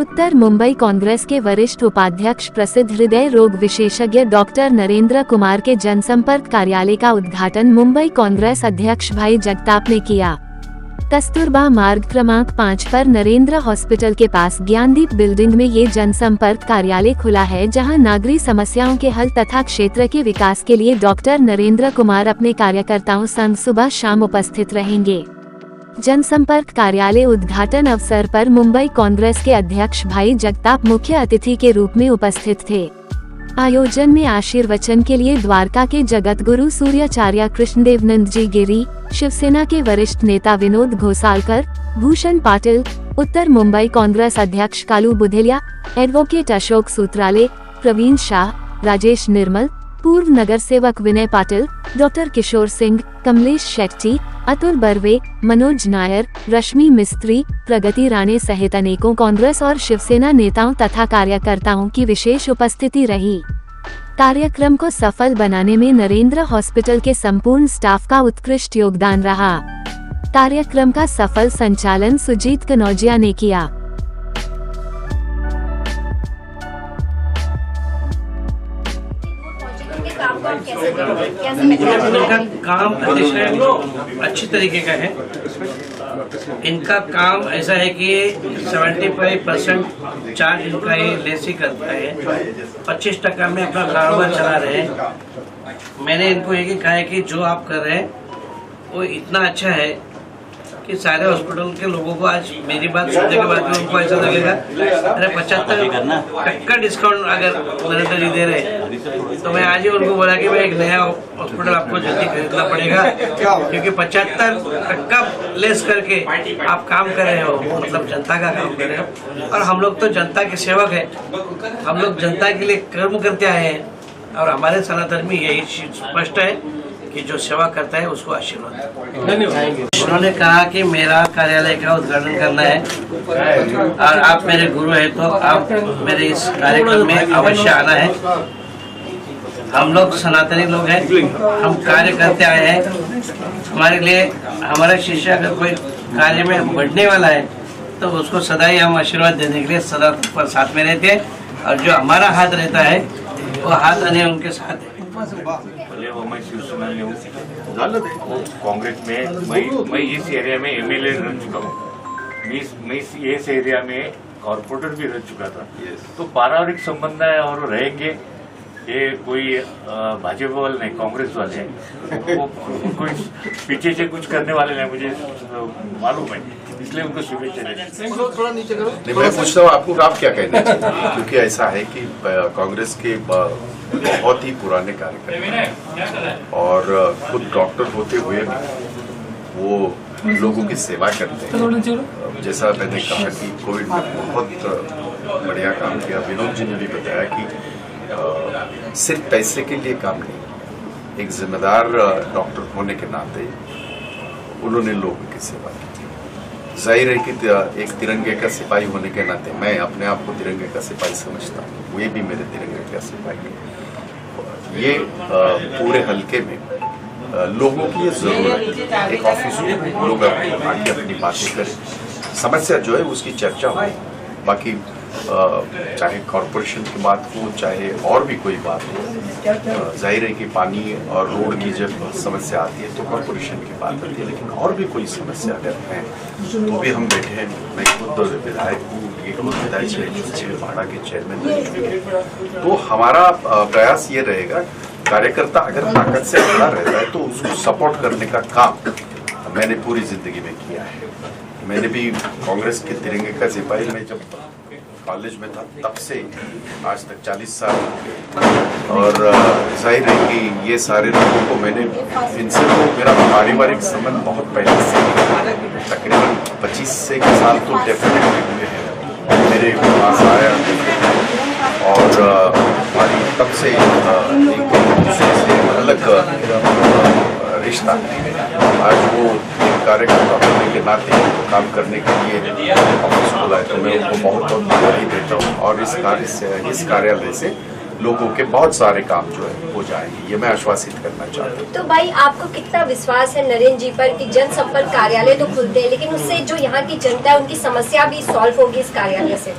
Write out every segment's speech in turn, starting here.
उत्तर मुंबई कांग्रेस के वरिष्ठ उपाध्यक्ष प्रसिद्ध हृदय रोग विशेषज्ञ डॉक्टर नरेंद्र कुमार के जनसंपर्क कार्यालय का उद्घाटन मुंबई कांग्रेस अध्यक्ष भाई जगताप ने किया। कस्तूरबा मार्ग क्रमांक 5 पर नरेंद्र हॉस्पिटल के पास ज्ञानदीप बिल्डिंग में ये जनसंपर्क कार्यालय खुला है, जहां नागरिक समस्याओं के हल तथा क्षेत्र के विकास के लिए डॉक्टर नरेंद्र कुमार अपने कार्यकर्ताओं संग सुबह शाम उपस्थित रहेंगे। जनसंपर्क कार्यालय उद्घाटन अवसर पर मुंबई कांग्रेस के अध्यक्ष भाई जगताप मुख्य अतिथि के रूप में उपस्थित थे। आयोजन में आशीर्वचन के लिए द्वारका के जगत गुरु सूर्याचार्य कृष्णदेवनंद जी गिरी, शिवसेना के वरिष्ठ नेता विनोद घोसालकर, भूषण पाटिल, उत्तर मुंबई कांग्रेस अध्यक्ष कालू बुधेलिया, एडवोकेट अशोक सूत्राले, प्रवीण शाह, राजेश निर्मल, पूर्व नगर सेवक विनय पाटिल, डॉक्टर किशोर सिंह, कमलेश शेट्टी, अतुल बर्वे, मनोज नायर, रश्मि मिस्त्री, प्रगति राणे सहित अनेकों कांग्रेस और शिवसेना नेताओं तथा कार्यकर्ताओं की विशेष उपस्थिति रही। कार्यक्रम को सफल बनाने में नरेंद्र हॉस्पिटल के संपूर्ण स्टाफ का उत्कृष्ट योगदान रहा। कार्यक्रम का सफल संचालन सुजीत कनौजिया ने किया। इनका काम अतिशय अच्छी तरीके का है। इनका काम ऐसा है कि 75% चार्ज इनका ये लेस ही करता है, 25% में अपना कारोबार चला रहे हैं। मैंने इनको एक कहा है कि जो आप कर रहे हैं वो इतना अच्छा है कि सारे हॉस्पिटल के लोगों को आज मेरी बात सुनने के बाद में उनको ऐसा लगेगा अरे 75% डिस्काउंट अगर नरेंद्र जी दे रहे हैं तो मैं आज ही उनको बोला कि मैं एक नया हॉस्पिटल आपको जल्दी खरीदना पड़ेगा, क्योंकि 75% लेस करके आप काम कर रहे हो, मतलब जनता का काम कर रहे हो। और हम लोग तो जनता के सेवक है, हम लोग जनता के लिए कर्म करते आए हैं और हमारे सनातन में यही स्पष्ट है कि जो सेवा करता है उसको आशीर्वाद। धन्यवाद। उन्होंने कहा कि मेरा कार्यालय का उद्घाटन करना है और आप मेरे गुरु हैं तो आप मेरे इस कार्यक्रम में अवश्य आना है। हम लोग सनातनी लोग हैं, हम कार्य करते आए हैं। हमारे लिए हमारा शिष्य अगर कोई कार्य में बढ़ने वाला है तो उसको सदा ही हम आशीर्वाद देने के लिए सदा पर साथ में रहते हैं, और जो हमारा हाथ रहता है वो हाथ आने उनके साथ है। मैं शिवसेना में हूँ, कांग्रेस में मैं इस एरिया में एमएलए रह चुका हूँ। मैं इस एरिया में कॉर्पोरेटर भी रह चुका था। तो पारिवारिक संबंध है और रहेंगे। ये कोई भाजपा वाले नहीं, कांग्रेस वाले हैं, वो कोई पीछे से कुछ करने वाले नहीं, मुझे मालूम है, इसलिए उनको शुभेच्छा दें। मैं पूछता हूँ आपको, आप क्या कहना चाहिए? क्योंकि ऐसा है कि कांग्रेस के बहुत ही पुराने कार्यकर्ता और खुद डॉक्टर होते हुए भी वो लोगों की सेवा करते हैं। जैसा मैंने कहा कि कोविड में बहुत बढ़िया काम किया। विनोद जी ने भी बताया कि सिर्फ पैसे के लिए काम नहीं, एक जिम्मेदार डॉक्टर होने के नाते उन्होंने लोगों की सेवा की। जाहिर है कि एक तिरंगे का सिपाही होने के नाते मैं अपने आप को तिरंगे का सिपाही समझता हूँ, वे भी मेरे तिरंगे का सिपाही है। ये पूरे हलके में लोगों की ये जरूरत है, एक ऑफिस में लोग आके अपनी बातें करें, समस्या जो है उसकी चर्चा हो। बाकी चाहे कॉरपोरेशन की बात हो, चाहे और भी कोई बात हो, जाहिर है कि पानी और रोड की जब समस्या आती है तो कॉरपोरेशन की बात आती है, लेकिन और भी कोई समस्या अगर है तो भी हम बैठे हैं। मैं खुद विधायक हूँ, एक विधायक भाड़ा के चेयरमैन रह चुके हैं। तो हमारा प्रयास ये रहेगा, कार्यकर्ता अगर ताकत से खड़ा रहता है तो उसको सपोर्ट करने का काम मैंने पूरी जिंदगी में किया है। मैंने भी कांग्रेस के तिरंगे का सिपाही, मैं जब कॉलेज में था तब से आज तक 40 साल हो गए, और जाहिर है कि ये सारे लोगों को मैंने, इनसे तो मेरा पारिवारिक संबंध बहुत पहले से, तकरीबन 25 से साल तो डेफिनेटली हुए हैं। मेरे पास आया और हमारी तब से एक दूसरे से अलग रिश्ता। आज वो कार्यकर्ता होने के नाते काम करने के लिए ऑफिस खोला है, तो मैं उनको बहुत बहुत बधाई देता हूँ। और इस कार्यालय से लोगों के बहुत सारे काम जो है हो जाएंगे, ये मैं आश्वासित करना चाहता हूँ। तो भाई आपको कितना विश्वास है नरेंद्र जी पर कि जनसंपर्क कार्यालय तो खुलते हैं, लेकिन उससे जो यहाँ की जनता है उनकी समस्या भी सॉल्व होगी इस कार्यालय से?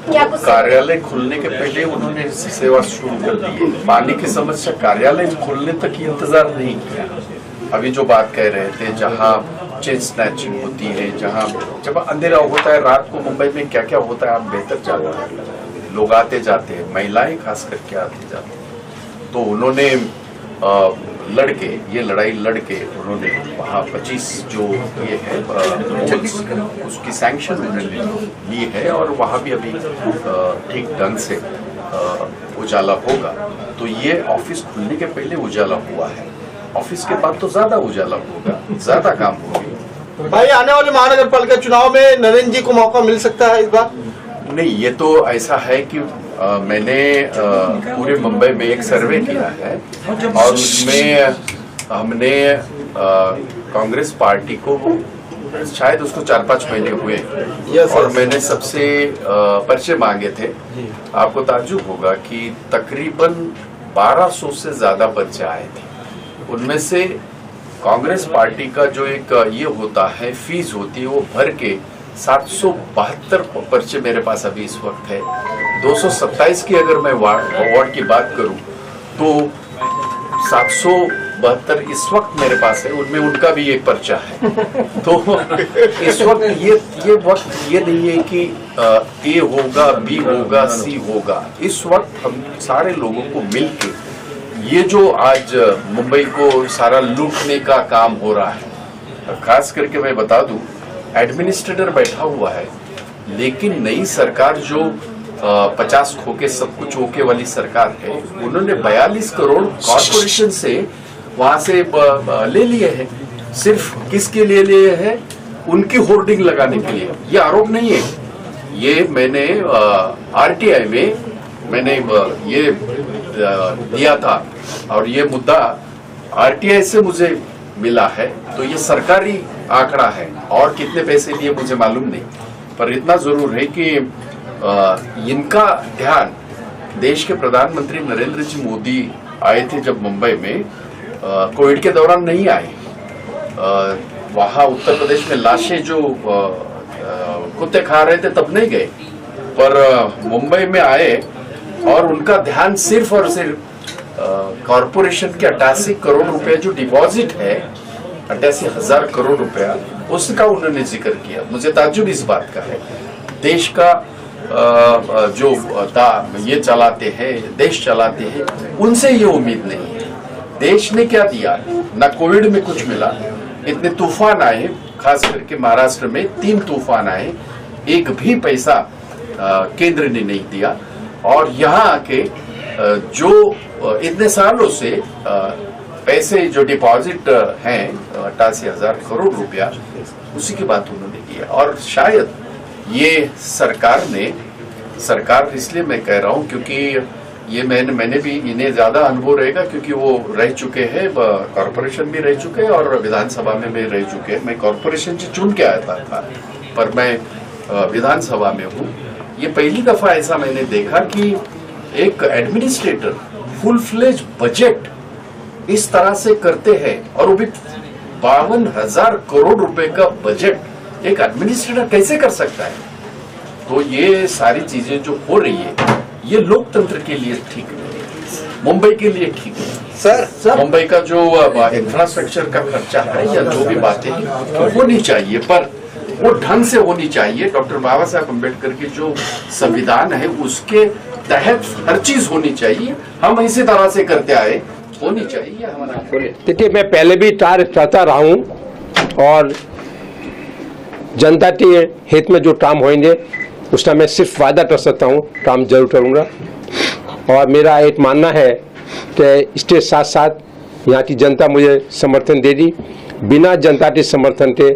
क्या कुछ कार्यालय खुलने के पहले उन्होंने सेवा शुरू कर दी है। पानी की समस्या कार्यालय खुलने तक ही इंतजार नहीं किया। अभी जो बात कह रहे थे, जहाँ चेन स्नैचिंग होती है, जहाँ जब अंधेरा होता है रात को मुंबई में क्या क्या होता है आप बेहतर जानते हैं। लोग आते जाते हैं, महिलाएं खास करके आते जाते हैं। तो उन्होंने लड़के ये लड़ाई लड़के उन्होंने वहाँ 25 जो ये है उसकी सैंक्शन उन्होंने ली है और वहाँ भी अभी ठीक ढंग से उजाला होगा। तो ये ऑफिस खुलने के पहले उजाला हुआ है, ऑफिस के बाद तो ज्यादा उजाला होगा, ज्यादा काम होगा। भाई आने वाले महानगर पालिका चुनाव में नरेंद्र जी को मौका मिल सकता है इस बार? नहीं, ये तो ऐसा है कि मैंने पूरे मुंबई में एक सर्वे किया है और उसमें हमने कांग्रेस पार्टी को शायद उसको 4-5 महीने हुए और मैंने सबसे परिचय मांगे थे। आपको ताज्जुब होगा कि तकरीबन 1200 से ज्यादा परिचय आए थे। उनमें से कांग्रेस पार्टी का जो एक ये होता है फीस होती है वो भर के 772 पर्चे मेरे पास अभी इस वक्त है। 227 की अगर मैं वार्ड की बात करूं तो 772 इस वक्त मेरे पास है, उनमें उनका भी एक पर्चा है। तो इस वक्त ये वक्त ये नहीं है कि ए होगा, बी होगा, सी होगा। इस वक्त हम सारे लोगों को मिलके ये जो आज मुंबई को सारा लूटने का काम हो रहा है, खास करके मैं बता दूं एडमिनिस्ट्रेटर बैठा हुआ है, लेकिन नई सरकार जो 50 खोके सब कुछ होके वाली सरकार है, उन्होंने 42 करोड़ कॉर्पोरेशन से वहां से ले लिए हैं। सिर्फ किसके लिए लिए हैं? उनकी होर्डिंग लगाने के लिए। ये आरोप नहीं है, ये मैंने आरटीआई में मैंने ये दिया था और ये मुद्दा आरटीआई से मुझे मिला है। तो ये सरकारी आंकड़ा है और कितने पैसे लिए मुझे मालूम नहीं, पर इतना जरूर है कि इनका ध्यान देश के प्रधानमंत्री नरेंद्र जी मोदी आए थे जब मुंबई में, कोविड के दौरान नहीं आए। वहां उत्तर प्रदेश में लाशें जो कुत्ते खा रहे थे तब नहीं गए, पर मुंबई में आए और उनका ध्यान सिर्फ और सिर्फ कॉरपोरेशन के 88 करोड़ रुपए जो डिपॉजिट है, 88,000 करोड़ रुपया, उसका उन्होंने जिक्र किया। मुझे ताज्जुब इस बात का है, देश का जो ये चलाते हैं, देश चलाते हैं, उनसे ये उम्मीद नहीं है। देश ने क्या दिया? ना कोविड में कुछ मिला, इतने तूफान आए, खास करके महाराष्ट्र में 3 तूफान आए, एक भी पैसा केंद्र ने नहीं दिया। और यहाँ आके जो इतने सालों से पैसे जो डिपॉजिट हैं 88,000 करोड़ रुपया, उसी की बात उन्होंने किया। और शायद ये सरकार इसलिए मैं कह रहा हूँ क्योंकि ये मैंने भी इन्हें ज्यादा अनुभव रहेगा क्योंकि वो रह चुके हैं, कॉर्पोरेशन भी रह चुके हैं और विधानसभा में भी रह चुके हैं। मैं कॉर्पोरेशन से चुन के आया था पर मैं विधानसभा में हूँ। ये पहली दफा ऐसा मैंने देखा कि एक एडमिनिस्ट्रेटर फुल फ्लेज बजट इस तरह से करते हैं और वो भी 52,000 करोड़ रुपए का बजट एक एडमिनिस्ट्रेटर कैसे कर सकता है? तो ये सारी चीजें जो हो रही है ये लोकतंत्र के लिए ठीक नहीं है, मुंबई के लिए ठीक है। सर मुंबई का जो इंफ्रास्ट्रक्चर का खर्चा है या जो भी बातें होनी चाहिए, पर वो ढंग से होनी चाहिए। डॉक्टर बाबा साहब अम्बेडकर के जो संविधान है उसके तहत हर चीज होनी चाहिए। हम इसी तरह से करते आए, होनी चाहिए हमारा। देखिए, मैं पहले भी चाहता रहा हूँ और जनता के हित में जो काम होंगे उसका मैं सिर्फ वादा कर सकता हूँ, काम जरूर करूँगा। और मेरा एक मानना है कि इसके साथ साथ यहाँ की जनता मुझे समर्थन दे दी। बिना जनता के समर्थन के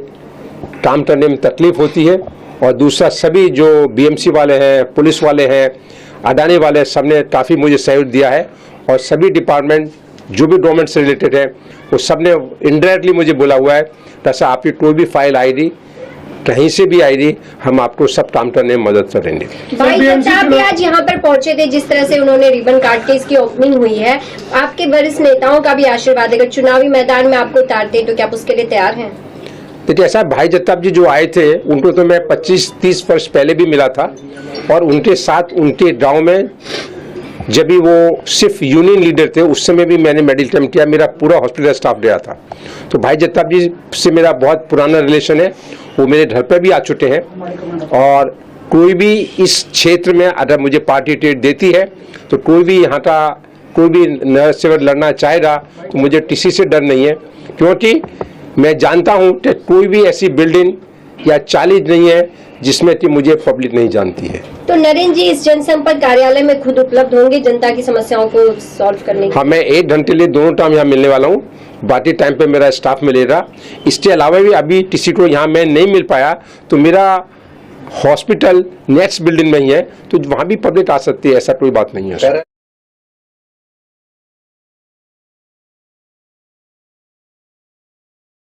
काम करने में तकलीफ होती है। और दूसरा, सभी जो बीएमसी वाले हैं, पुलिस वाले हैं, अडानी वाले, सबने काफ़ी मुझे सहयोग दिया है। और सभी डिपार्टमेंट जो भी गवर्नमेंट से रिलेटेड है वो सबने इनडायरेक्टली मुझे बोला हुआ है, तैसा आपकी कोई भी फाइल आएगी, कहीं से भी आएगी, हम आपको सब काम करने में मदद करेंगे। भाई जगताप आज यहाँ पर पहुंचे थे, जिस तरह से उन्होंने रिबन काट के इसकी ओपनिंग हुई है, आपके वरिष्ठ नेताओं का भी आशीर्वाद, अगर चुनावी मैदान में आपको उतारते तो क्या आप उसके लिए तैयार हैं? देखिए ऐसा भाई जगताप जी जो आए थे उनको तो मैं 25-30 वर्ष पहले भी मिला था और उनके साथ उनके गांव में जब भी वो सिर्फ यूनियन लीडर थे उस समय भी मैंने मेडिकल कैंप किया, मेरा पूरा हॉस्पिटल स्टाफ गया था। तो भाई जगताप जी से मेरा बहुत पुराना रिलेशन है, वो मेरे घर पर भी आ चुके हैं और कोई भी इस क्षेत्र में अगर मुझे पार्टी टिकट देती है तो कोई भी यहाँ का कोई भी नगर सेवक लड़ना चाहेगा तो मुझे किसी से डर नहीं है, क्योंकि मैं जानता हूँ कि कोई भी ऐसी बिल्डिंग या चालीस नहीं है जिसमें कि मुझे पब्लिक नहीं जानती है। तो नरेंद्र जी इस जनसंपर्क कार्यालय में खुद उपलब्ध होंगे जनता की समस्याओं को सॉल्व करने के? हाँ, मैं 1 घंटे लिए दोनों टाइम यहाँ मिलने वाला हूँ, बाकी टाइम पे मेरा स्टाफ मिलेगा। इसके अलावा भी अभी किसी को यहाँ मैं नहीं मिल पाया तो मेरा हॉस्पिटल नेक्स्ट बिल्डिंग में ही है, तो वहाँ भी पब्लिक आ सकती है, ऐसा कोई बात नहीं है।